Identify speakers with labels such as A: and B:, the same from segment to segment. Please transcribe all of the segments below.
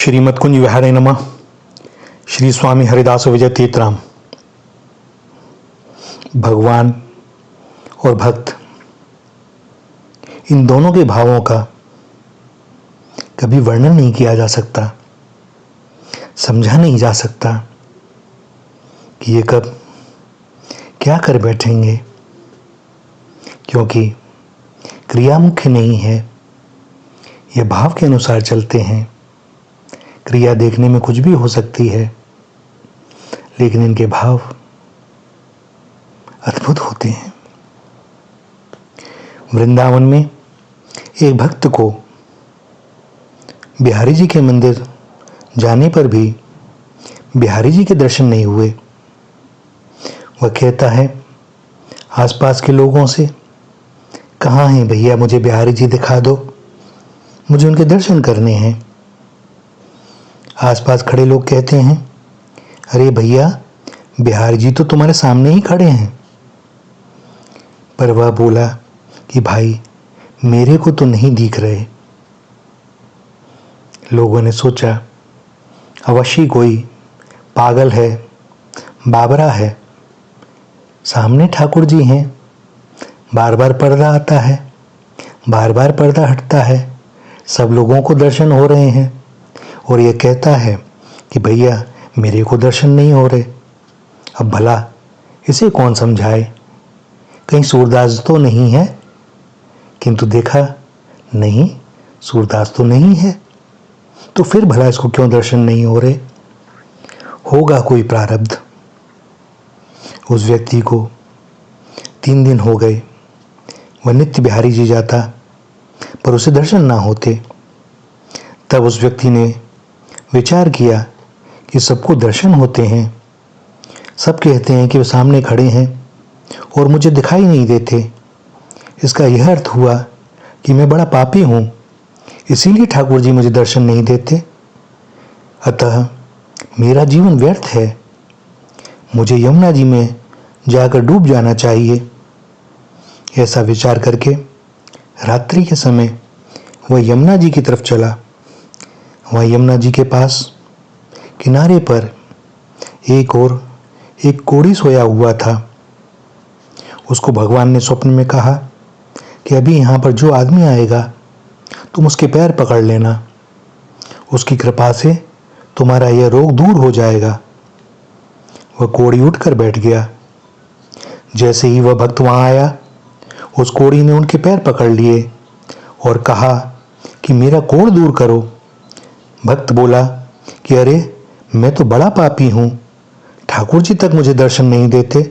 A: श्रीमद कुंज विहारे नमः। श्री स्वामी हरिदास विजय तीर्थराम। भगवान और भक्त, इन दोनों के भावों का कभी वर्णन नहीं किया जा सकता, समझा नहीं जा सकता कि ये कब क्या कर बैठेंगे, क्योंकि क्रिया मुख्य नहीं है, ये भाव के अनुसार चलते हैं। क्रिया देखने में कुछ भी हो सकती है, लेकिन इनके भाव अद्भुत होते हैं। वृंदावन में एक भक्त को बिहारी जी के मंदिर जाने पर भी बिहारी जी के दर्शन नहीं हुए। वह कहता है आसपास के लोगों से, कहाँ हैं भैया, मुझे बिहारी जी दिखा दो, मुझे उनके दर्शन करने हैं। आसपास खड़े लोग कहते हैं, अरे भैया, बिहारी जी तो तुम्हारे सामने ही खड़े हैं। पर वह बोला कि भाई, मेरे को तो नहीं दिख रहे। लोगों ने सोचा अवश्य कोई पागल है, बाबरा है। सामने ठाकुर जी हैं, बार बार पर्दा आता है, बार बार पर्दा हटता है, सब लोगों को दर्शन हो रहे हैं, और ये कहता है कि भैया मेरे को दर्शन नहीं हो रहे। अब भला इसे कौन समझाए? कहीं सूरदास तो नहीं है? किंतु देखा नहीं, सूरदास तो नहीं है, तो फिर भला इसको क्यों दर्शन नहीं हो रहे? होगा कोई प्रारब्ध। उस व्यक्ति को 3 दिन हो गए, वह नित्य बिहारी जी जाता, पर उसे दर्शन ना होते। तब उस व्यक्ति ने विचार किया कि सबको दर्शन होते हैं, सब कहते हैं कि वो सामने खड़े हैं और मुझे दिखाई नहीं देते। इसका यह अर्थ हुआ कि मैं बड़ा पापी हूँ, इसीलिए ठाकुर जी मुझे दर्शन नहीं देते। अतः मेरा जीवन व्यर्थ है, मुझे यमुना जी में जाकर डूब जाना चाहिए। ऐसा विचार करके रात्रि के समय वह यमुना जी की तरफ चला। वहाँ यमुना जी के पास किनारे पर एक और एक कोढ़ी सोया हुआ था। उसको भगवान ने स्वप्न में कहा कि अभी यहाँ पर जो आदमी आएगा तुम उसके पैर पकड़ लेना, उसकी कृपा से तुम्हारा यह रोग दूर हो जाएगा। वह कोढ़ी उठकर बैठ गया। जैसे ही वह भक्त वहाँ आया, उस कोढ़ी ने उनके पैर पकड़ लिए और कहा कि मेरा कोढ़ दूर करो। भक्त बोला कि अरे, मैं तो बड़ा पापी हूँ, ठाकुर जी तक मुझे दर्शन नहीं देते,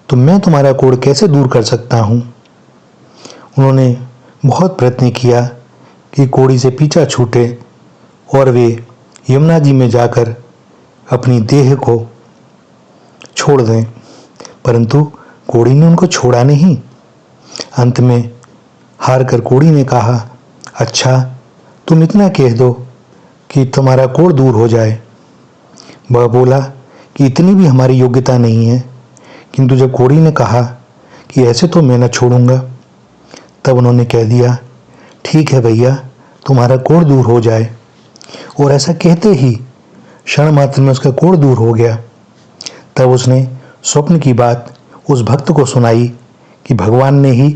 A: तो मैं तुम्हारा कोढ़ कैसे दूर कर सकता हूँ? उन्होंने बहुत प्रयत्न किया कि कोढ़ी से पीछा छूटे और वे यमुना जी में जाकर अपनी देह को छोड़ दें, परंतु कोढ़ी ने उनको छोड़ा नहीं। अंत में हार कर कोढ़ी ने कहा, अच्छा तुम इतना कह दो कि तुम्हारा कोढ़ दूर हो जाए। वह बोला कि इतनी भी हमारी योग्यता नहीं है, किंतु जब कोढ़ी ने कहा कि ऐसे तो मैं न छोड़ूंगा, तब उन्होंने कह दिया, ठीक है भैया, तुम्हारा कोढ़ दूर हो जाए। और ऐसा कहते ही क्षण मात्र में उसका कोढ़ दूर हो गया। तब उसने स्वप्न की बात उस भक्त को सुनाई कि भगवान ने ही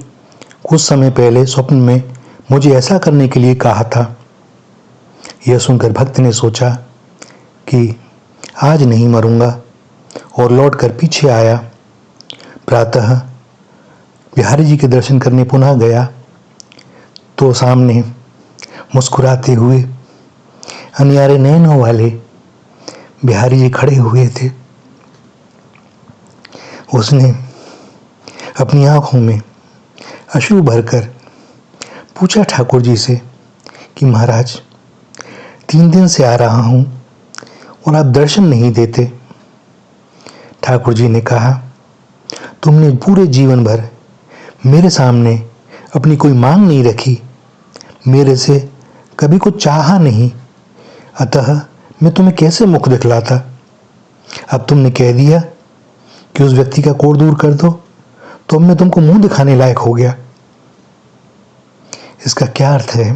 A: कुछ समय पहले स्वप्न में मुझे ऐसा करने के लिए कहा था। यह सुनकर भक्त ने सोचा कि आज नहीं मरूंगा, और लौटकर पीछे आया। प्रातः बिहारी जी के दर्शन करने पुनः गया, तो सामने मुस्कुराते हुए अनियारे नैनों वाले बिहारी जी खड़े हुए थे। उसने अपनी आंखों में अश्रु भरकर पूछा ठाकुर जी से कि महाराज, 3 दिन से आ रहा हूं और आप दर्शन नहीं देते। ठाकुर जी ने कहा, तुमने पूरे जीवन भर मेरे सामने अपनी कोई मांग नहीं रखी, मेरे से कभी कुछ चाहा नहीं, अतः मैं तुम्हें कैसे मुख दिखलाता? अब तुमने कह दिया कि उस व्यक्ति का कोढ़ दूर कर दो, तो अब मैं तुमको मुंह दिखाने लायक हो गया। इसका क्या अर्थ है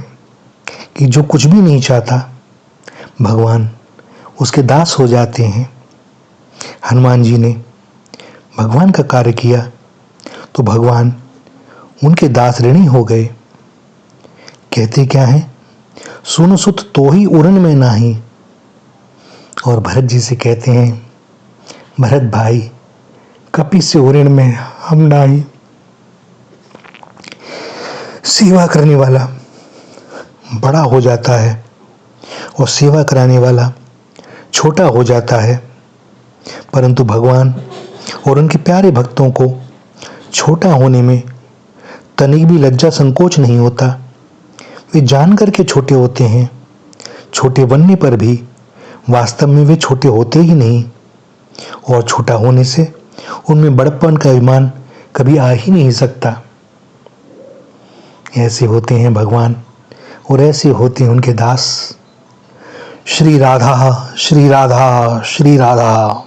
A: कि जो कुछ भी नहीं चाहता, भगवान उसके दास हो जाते हैं। हनुमान जी ने भगवान का कार्य किया तो भगवान उनके दास ऋणी हो गए। कहते क्या है, सुन सुत तो ही उड़न में नाही। और भरत जी से कहते हैं, भरत भाई कपि से उड़न में हम नाही। सेवा करने वाला बड़ा हो जाता है और सेवा कराने वाला छोटा हो जाता है, परंतु भगवान और उनके प्यारे भक्तों को छोटा होने में तनिक भी लज्जा संकोच नहीं होता। वे जान करके छोटे होते हैं, छोटे बनने पर भी वास्तव में वे छोटे होते ही नहीं, और छोटा होने से उनमें बड़प्पन का अभिमान कभी आ ही नहीं सकता। ऐसे होते हैं भगवान और ऐसे होते हैं उनके दास। श्री राधा श्री राधा श्री राधा।